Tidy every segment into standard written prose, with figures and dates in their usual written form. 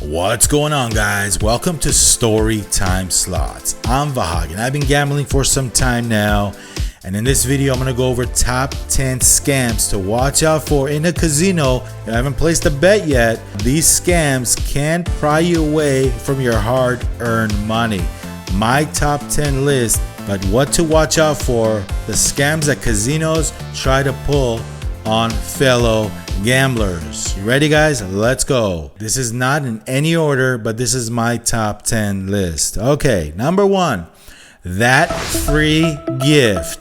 What's going on, guys? Welcome to Story Time Slots. I'm Vahag and I've been gambling for some time now, and in this video I'm going to go over top 10 scams to watch out for in a casino. If you haven't placed a bet yet, these scams can pry you away from your hard-earned money. My top 10 list, but what to watch out for, the scams that casinos try to pull on fellow gamblers. You ready, guys? Let's go. This is not in any order, but this is my top 10 list. Okay, number 1, that free gift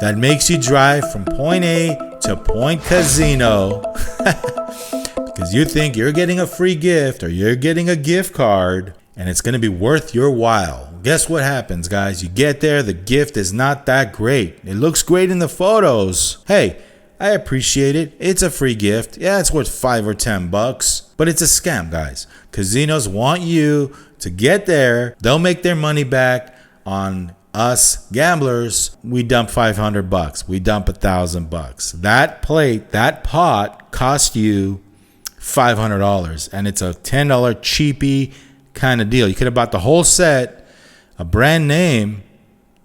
that makes you drive from point A to point casino because you think you're getting a free gift or you're getting a gift card and it's going to be worth your while. Guess what happens, guys? You get there, the gift is not that great. It looks great in the photos. Hey, I appreciate it. It's a free gift. Yeah, it's worth $5 or $10, but it's a scam, guys. Casinos want you to get there. They'll make their money back on us gamblers. We dump $500. We dump $1,000. That plate, that pot cost you $500, and it's a $10 cheapy kind of deal. You could have bought the whole set, a brand name,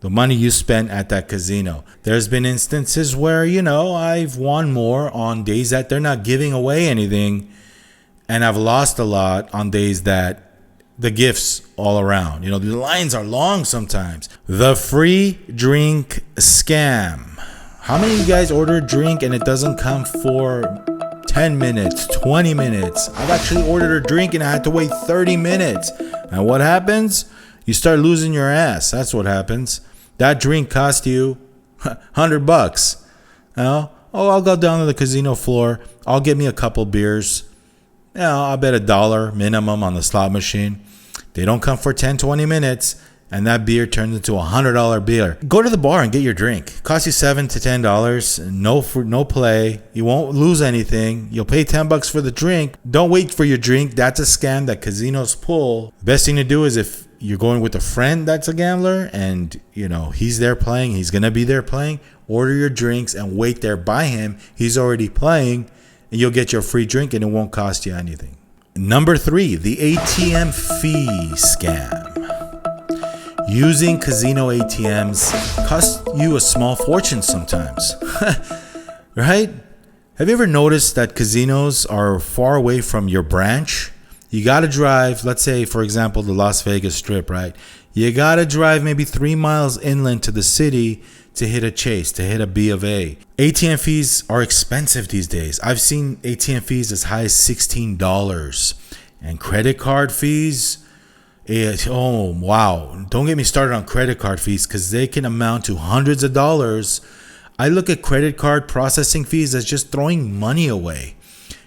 the money you spent at that casino. There's been instances where, I've won more on days that they're not giving away anything, and I've lost a lot on days that the gifts all around. The lines are long sometimes. The free drink scam. How many of you guys order a drink and it doesn't come for 10 minutes, 20 minutes? I've actually ordered a drink and I had to wait 30 minutes. And what happens? You start losing your ass. That's what happens. That drink cost you $100. I'll go down to the casino floor. I'll get me a couple beers. I'll bet $1 minimum on the slot machine. They don't come for 10, 20 minutes, and that beer turns into a $100 beer. Go to the bar and get your drink. It costs you $7 to $10. No play. You won't lose anything. You'll pay $10 for the drink. Don't wait for your drink. That's a scam that casinos pull. The best thing to do is if you're going with a friend that's a gambler and he's there playing, he's gonna be there playing, order your drinks and wait there by him. He's already playing and you'll get your free drink and it won't cost you anything. Number 3, the ATM fee scam. Using casino ATMs costs you a small fortune sometimes. Right? Have you ever noticed that casinos are far away from your branch? You got to drive, let's say, for example, the Las Vegas Strip, right? You got to drive maybe 3 miles inland to the city to hit a Chase, to hit a B of A. ATM fees are expensive these days. I've seen ATM fees as high as $16. And credit card fees, oh, wow. Don't get me started on credit card fees because they can amount to hundreds of dollars. I look at credit card processing fees as just throwing money away.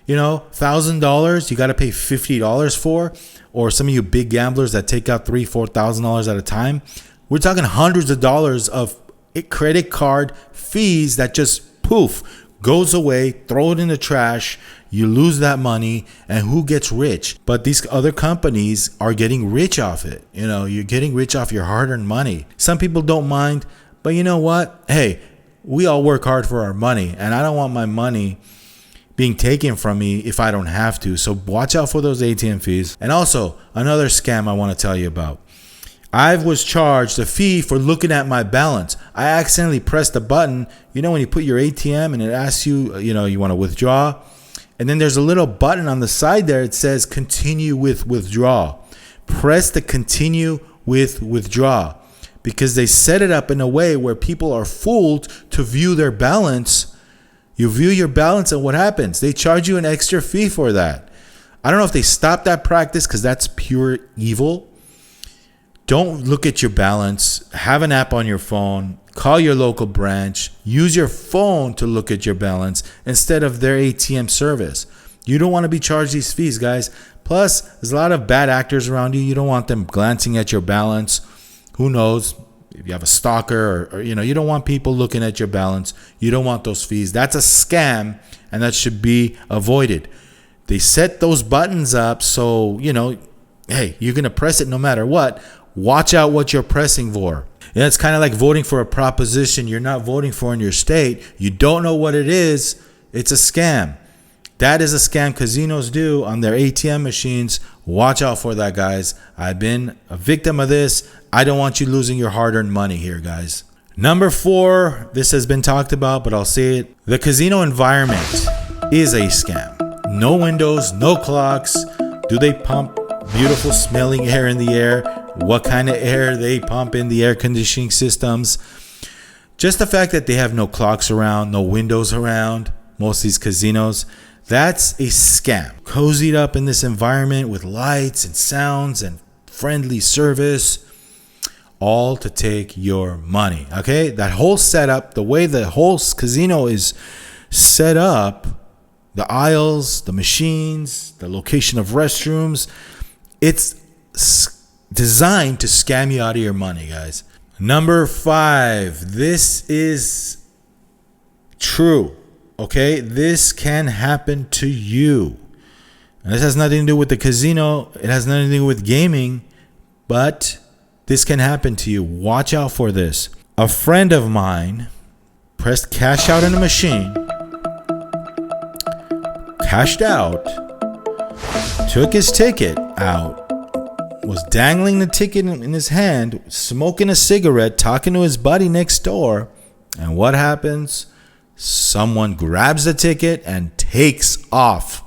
$1,000 you got to pay $50 for, or some of you big gamblers that take out $3,000-$4,000 at a time. We're talking hundreds of dollars of credit card fees that just poof goes away. Throw it in the trash. You lose that money, and who gets rich? But these other companies are getting rich off it. You're getting rich off your hard-earned money. Some people don't mind, but you know what? Hey, we all work hard for our money, and I don't want my money being taken from me if I don't have to. So watch out for those ATM fees. And also, another scam I want to tell you about. I was charged a fee for looking at my balance. I accidentally pressed the button. When you put your ATM and it asks you, you want to withdraw. And then there's a little button on the side there. It says continue with withdraw. Press the continue with withdraw because they set it up in a way where people are fooled to view their balance. You view your balance and what happens? They charge you an extra fee for that. I don't know if they stopped that practice because that's pure evil. Don't look at your balance. Have an app on your phone. Call your local branch. Use your phone to look at your balance instead of their ATM service. You don't want to be charged these fees, guys. Plus, there's a lot of bad actors around you. You don't want them glancing at your balance. Who knows? If you have a stalker or you don't want people looking at your balance. You don't want those fees. That's a scam, and that should be avoided. They set those buttons up so, hey, you're going to press it no matter what. Watch out what you're pressing for. It's kind of like voting for a proposition you're not voting for in your state. You don't know what it is. It's a scam. That is a scam casinos do on their ATM machines. Watch out for that, guys. I've been a victim of this. I don't want you losing your hard-earned money here, guys. Number 4, this has been talked about, but I'll say it. The casino environment is a scam. No windows, no clocks. Do they pump beautiful smelling air in the air? What kind of air they pump in the air conditioning systems? Just the fact that they have no clocks around, no windows around, most of these casinos, that's a scam. Cozied up in this environment with lights and sounds and friendly service, all to take your money. Okay, that whole setup, the way the whole casino is set up, the aisles, the machines, the location of restrooms, it's designed to scam you out of your money, guys. Number 5, this is true. Okay, this can happen to you. And this has nothing to do with the casino. It has nothing to do with gaming, but this can happen to you. Watch out for this. A friend of mine pressed cash out in a machine, cashed out, took his ticket out, was dangling the ticket in his hand, smoking a cigarette, talking to his buddy next door. And what happens? Someone grabs the ticket and takes off.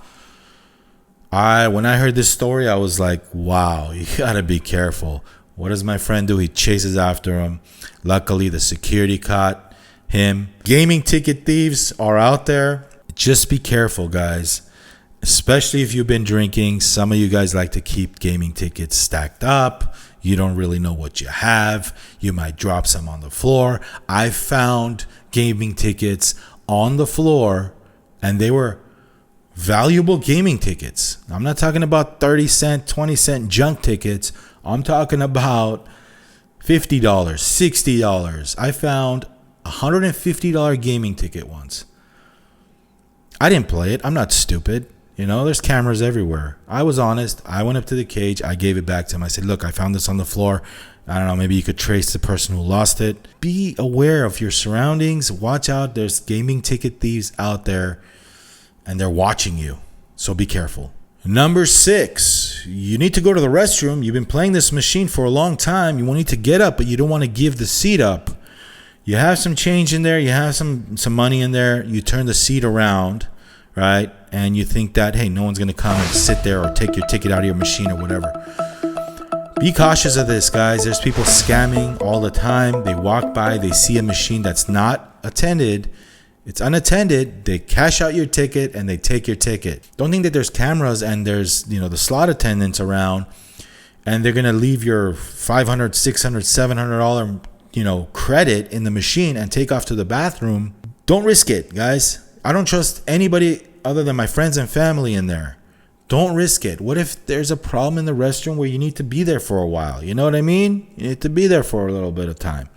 When I heard this story, I was like, wow, you gotta be careful. What does my friend do? He chases after him. Luckily, the security caught him. Gaming ticket thieves are out there. Just be careful, guys. Especially if you've been drinking. Some of you guys like to keep gaming tickets stacked up. You don't really know what you have. You might drop some on the floor. I found gaming tickets on the floor, and they were valuable gaming tickets. I'm not talking about 30-cent, 20-cent junk tickets. I'm talking about $50, $60. I found a $150 gaming ticket once. I didn't play it. I'm not stupid. You know, there's cameras everywhere. I was honest. I went up to the cage. I gave it back to him. I said, look, I found this on the floor. I don't know, maybe you could trace the person who lost it. Be aware of your surroundings. Watch out. There's gaming ticket thieves out there, and they're watching you. So be careful. Number 6, you need to go to the restroom. You've been playing this machine for a long time. You need to get up, but you don't want to give the seat up. You have some change in there. You have some money in there. You turn the seat around, right? And you think that, hey, no one's going to come and sit there or take your ticket out of your machine or whatever. Be cautious of this, guys. There's people scamming all the time. They walk by, they see a machine that's not attended. It's unattended. They cash out your ticket and they take your ticket. Don't think that there's cameras and there's, the slot attendants around and they're going to leave your $500, $600, $700, credit in the machine and take off to the bathroom. Don't risk it, guys. I don't trust anybody other than my friends and family in there. Don't risk it. What if there's a problem in the restroom where you need to be there for a while? You know what I mean? You need to be there for a little bit of time.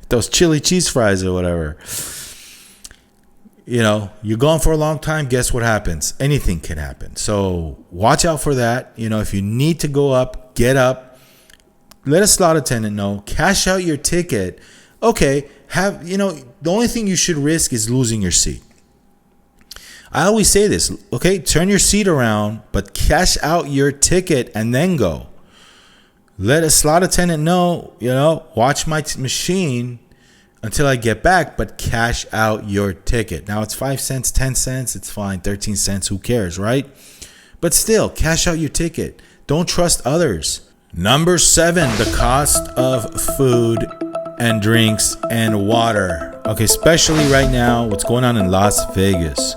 Those chili cheese fries or whatever. You're gone for a long time. Guess what happens? Anything can happen. So watch out for that. If you need to go up, get up. Let a slot attendant know. Cash out your ticket. Okay. The only thing you should risk is losing your seat. I always say this, okay? Turn your seat around, but cash out your ticket and then go. Let a slot attendant know, watch my machine until I get back, but cash out your ticket. Now it's 5 cents, 10 cents, it's fine, 13 cents, who cares, right? But still, cash out your ticket. Don't trust others. Number 7, the cost of food and drinks and water. Okay, especially right now, what's going on in Las Vegas.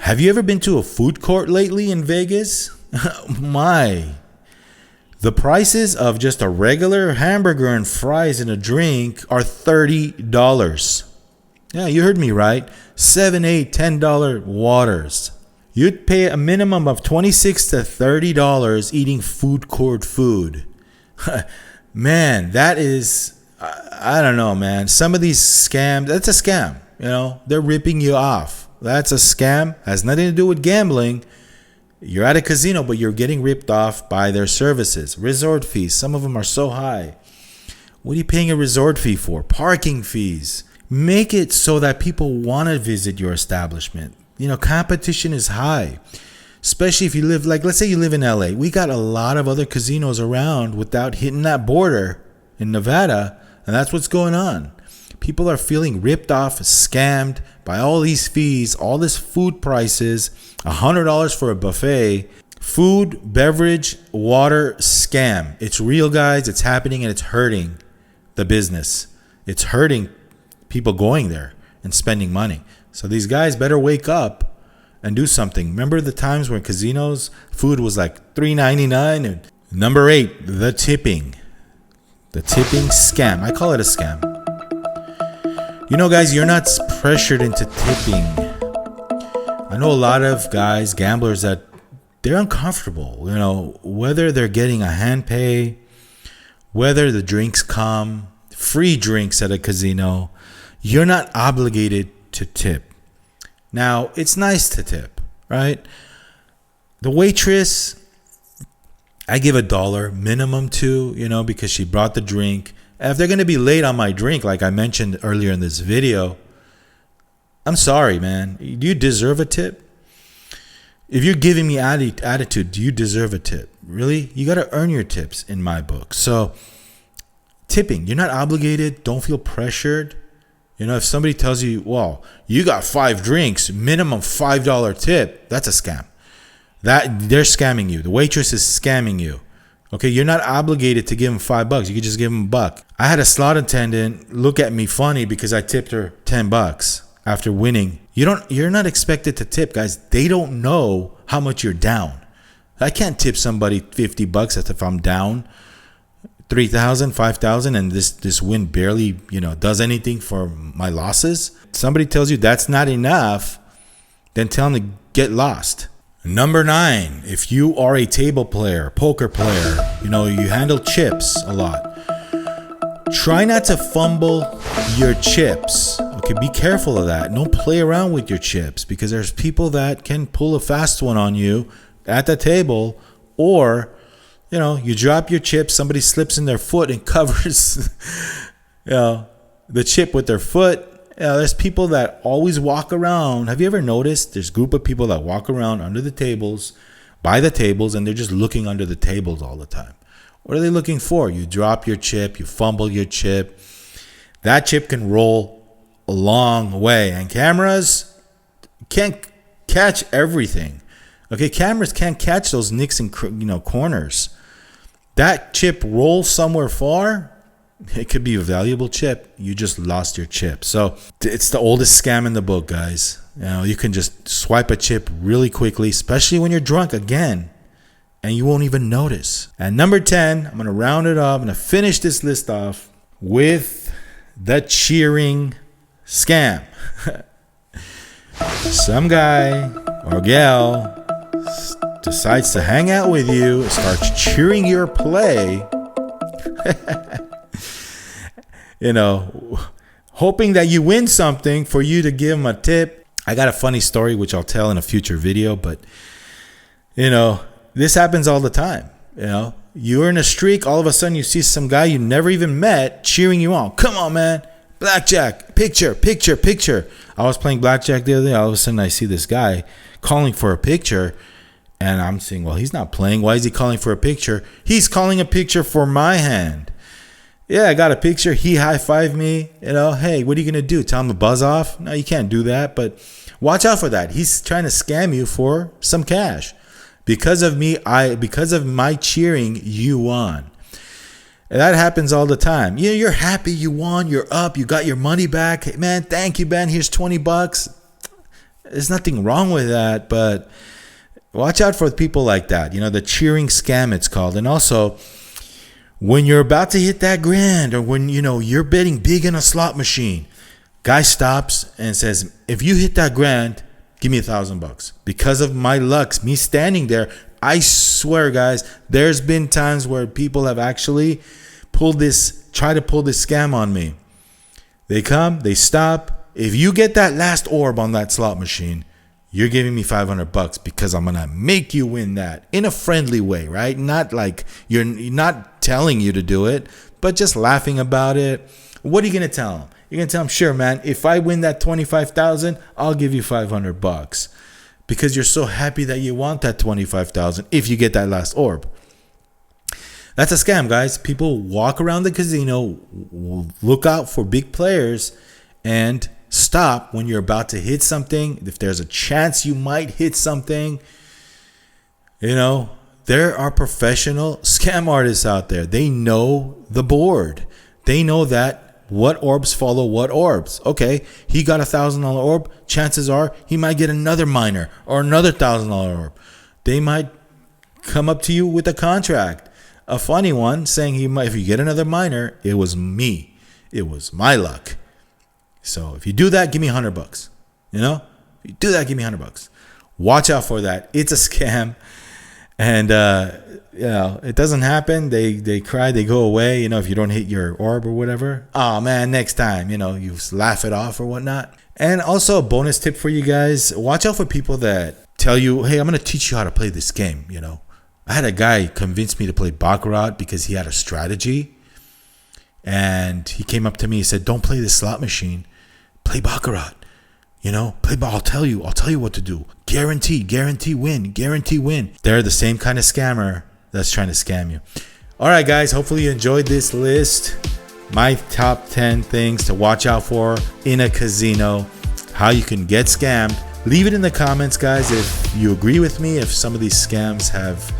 Have you ever been to a food court lately in Vegas? The prices of just a regular hamburger and fries and a drink are $30. Yeah, you heard me right. $7, $8, $10 waters. You'd pay a minimum of $26 to $30 eating food court food. Man, that is, I don't know, man. Some of these scams, that's a scam. They're ripping you off. That's a scam. Has nothing to do with gambling. You're at a casino, but you're getting ripped off by their services. Resort fees. Some of them are so high. What are you paying a resort fee for? Parking fees. Make it so that people want to visit your establishment. Competition is high, especially if you live, like, let's say you live in LA. We got a lot of other casinos around without hitting that border in Nevada, and that's what's going on. People are feeling ripped off, scammed by all these fees, all this food prices, $100 for a buffet. Food, beverage, water scam. It's real, guys. It's happening, and it's hurting the business. It's hurting people going there and spending money. So these guys better wake up and do something. Remember the times when casinos food was like $3.99? And number 8, the tipping. The tipping scam. I call it a scam. Guys, you're not pressured into tipping. I know a lot of guys, gamblers, that they're uncomfortable. Whether they're getting a hand pay, whether the drinks come, free drinks at a casino, you're not obligated to tip. Now, it's nice to tip, right? The waitress, I give $1 minimum to, because she brought the drink. If they're going to be late on my drink, like I mentioned earlier in this video, I'm sorry, man. Do you deserve a tip? If you're giving me attitude, do you deserve a tip? Really? You got to earn your tips in my book. So, tipping, you're not obligated. Don't feel pressured. If somebody tells you, well, you got 5 drinks, minimum $5 tip, that's a scam. They're scamming you. The waitress is scamming you. Okay, you're not obligated to give them $5. You could just give them $1. I had a slot attendant look at me funny because I tipped her $10 after winning. You're not expected to tip, guys. They don't know how much you're down. I can't tip somebody $50 if I'm down $3,000, $5,000, and this win barely, does anything for my losses. Somebody tells you that's not enough, then tell them to get lost. Number 9, if you are a table player, poker player, you handle chips a lot. Try not to fumble your chips. Okay, be careful of that. Don't play around with your chips, because there's people that can pull a fast one on you at the table, or you drop your chips, somebody slips in their foot and covers the chip with their foot. There's people that always walk around. Have you ever noticed there's a group of people that walk around under the tables, by the tables, and they're just looking under the tables all the time? What are they looking for? You drop your chip, you fumble your chip. That chip can roll a long way, and cameras can't catch everything. Okay, cameras can't catch those nicks and corners. That chip rolls somewhere far, it could be a valuable chip. You just lost your chip. So it's the oldest scam in the book, guys. You can just swipe a chip really quickly, especially when you're drunk again, and you won't even notice. And number 10, I'm going to round it up. I'm going to finish this list off with the cheering scam. Some guy or gal decides to hang out with you, starts cheering your play, hoping that you win something for you to give them a tip. I got a funny story, which I'll tell in a future video, but, this happens all the time. You're in a streak, all of a sudden you see some guy you never even met cheering you on. Come on, man. Blackjack, picture. I was playing blackjack the other day. All of a sudden I see this guy calling for a picture, and I'm saying, well, he's not playing. Why is he calling for a picture? He's calling a picture for my hand. Yeah, I got a picture. He high-fived me. Hey, what are you going to do? Tell him to buzz off? No, you can't do that, but watch out for that. He's trying to scam you for some cash. Because of me, because of my cheering, you won. And that happens all the time. You're happy, you won, you're up, you got your money back. Hey, man, thank you, man. Here's $20. There's nothing wrong with that, but watch out for people like that. The cheering scam, it's called. And also, when you're about to hit that grand, or when you're betting big in a slot machine, guy stops and says, if you hit that grand, give me $1,000. Because of my luck, me standing there, I swear, guys, there's been times where people have actually try to pull this scam on me. They come, they stop. If you get that last orb on that slot machine, you're giving me $500 because I'm gonna make you win that in a friendly way, right? Not like you're not telling you to do it, but just laughing about it. What are you gonna tell them? You're gonna tell them, sure, man, if I win that 25,000, I'll give you $500 because you're so happy that you want that 25,000 if you get that last orb. That's a scam, guys. People walk around the casino, look out for big players, and stop when you're about to hit something. If there's a chance you might hit something, you know, there are professional scam artists out there. They know the board. They know that what orbs follow what orbs. Okay, he got $1,000 orb. Chances are he might get another minor or another $1,000 orb. They might come up to you with a contract. A funny one saying if you get another minor, it was me. It was my luck. So if you do that, give me $100. You know, if you do that, give me $100. Watch out for that. It's a scam. And, you know, it doesn't happen. They cry, they go away, you know, if you don't hit your orb or whatever. Oh, man, next time, you know, you laugh it off or whatnot. And also a bonus tip for you guys. Watch out for people that tell you, hey, I'm going to teach you how to play this game, you know. I had a guy convince me to play Baccarat because he had a strategy. And he came up to me and said, don't play this slot machine. Play Baccarat. You know, I'll tell you what to do. Guarantee win. They're the same kind of scammer that's trying to scam you. All right, guys, hopefully you enjoyed this list. My top 10 things to watch out for in a casino, how you can get scammed. Leave it in the comments, guys, if you agree with me, if some of these scams have,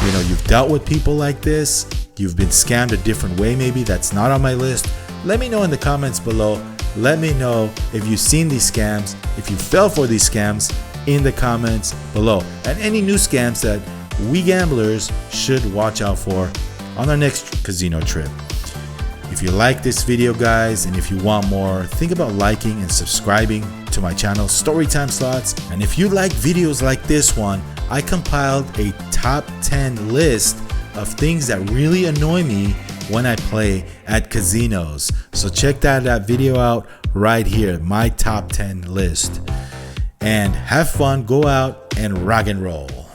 you know, you've dealt with people like this, you've been scammed a different way maybe that's not on my list. Let me know in the comments below. Let me know if you've seen these scams, if you fell for these scams in the comments below. And any new scams that we gamblers should watch out for on our next casino trip. If you like this video, guys, and if you want more, think about liking and subscribing to my channel, Storytime Slots. And if you like videos like this one, I compiled a top 10 list of things that really annoy me when I play at casinos. So check that video out right here, my top 10 list. And have fun, go out and rock and roll.